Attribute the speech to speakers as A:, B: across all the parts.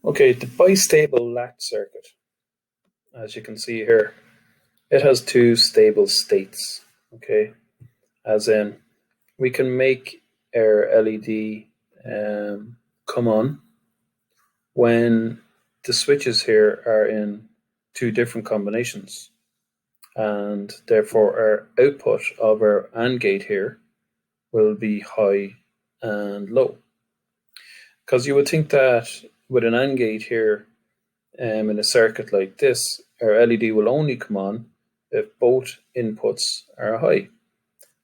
A: Okay, the bistable latch circuit, as you can see here, it has two stable states. Okay, as in we can make our LED come on when the switches here are in two different combinations, and therefore our output of our AND gate here will be high and low. Because you would think that with an AND gate here in a circuit like this, our LED will only come on if both inputs are high.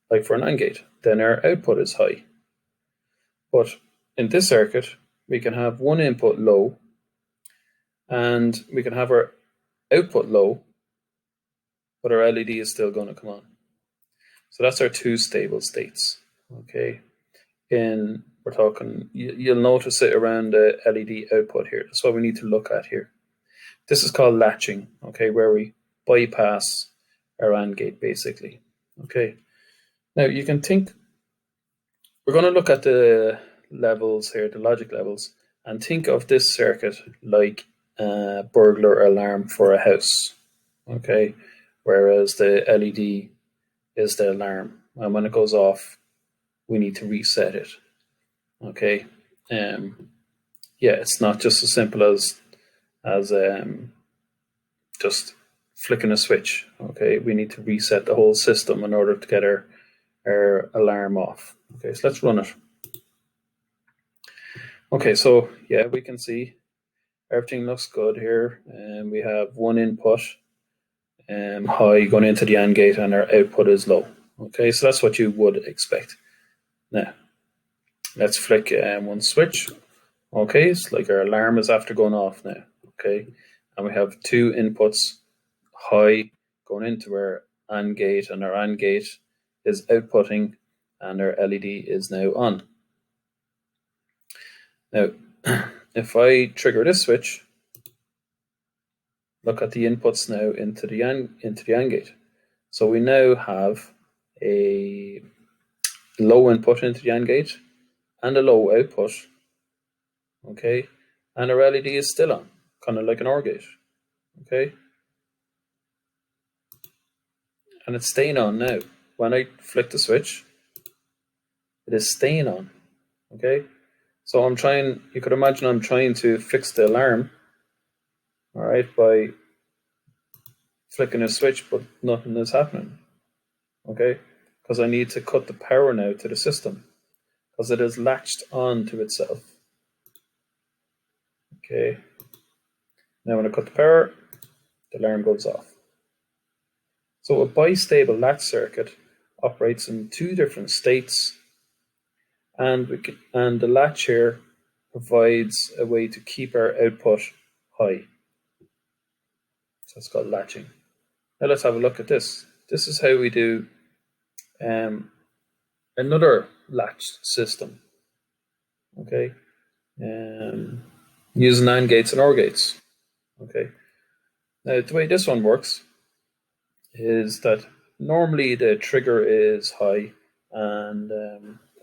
A: Like for an AND gate, then our output is high. But in this circuit, we can have one input low, and we can have our output low, but our LED is still going to come on. So that's our two stable states. Okay, we're talking, you'll notice it around the LED output here. That's what we need to look at here. This is called latching, okay, where we bypass our AND gate basically. Okay, now you can think, we're going to look at the levels here, the logic levels, and think of this circuit like a burglar alarm for a house. Okay, whereas the LED is the alarm, and when it goes off, we need to reset it. Okay, yeah, it's not just as simple as just flicking a switch. Okay, we need to reset the whole system in order to get our alarm off. Okay, so let's run it. Okay, so yeah, we can see everything looks good here, and we have one input high going into the AND gate, and our output is low. Okay, so that's what you would expect. Now, let's flick one switch. Okay, it's like our alarm is after going off now. Okay, and we have two inputs high going into our AND gate, and our AND gate is outputting, and our LED is now on. Now, if I trigger this switch, look at the inputs now into the AND gate. So we now have a low input into the AND gate and a low output. Okay, and our LED is still on, kind of like an OR gate. Okay, and it's staying on now. When I flick the switch, it is staying on. Okay, so I'm trying, you could imagine I'm trying to fix the alarm, all right, by flicking a switch, but nothing is happening. Okay, because I need to cut the power now to the system, because it is latched on to itself. Okay, now when I cut the power, the alarm goes off. So a bistable latch circuit operates in two different states, and the latch here provides a way to keep our output high. So it's called latching. Now let's have a look at this. This is how we do another latched system. Okay, using AND gates and OR gates. Okay, now the way this one works is that normally the trigger is high, and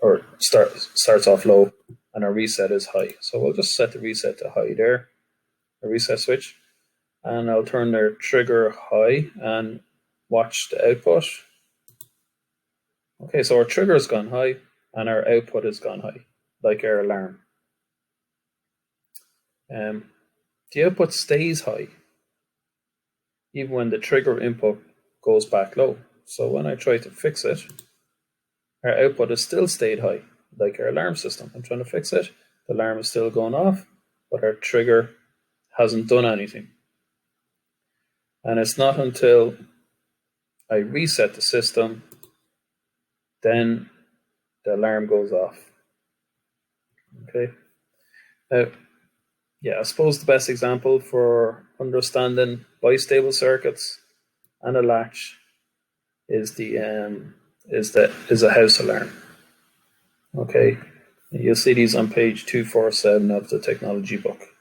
A: or starts off low, and our reset is high. So we'll just set the reset to high there, a reset switch, and I'll turn the trigger high and watch the output. Okay, so our trigger has gone high and our output has gone high, like our alarm. The output stays high even when the trigger input goes back low. So when I try to fix it, our output has still stayed high, like our alarm system. I'm trying to fix it, the alarm is still going off, but our trigger hasn't done anything. And it's not until I reset the system, then the alarm goes off. Okay. Now, yeah, I suppose the best example for understanding bistable circuits and a latch is a house alarm. Okay, you'll see these on page 247 of the technology book.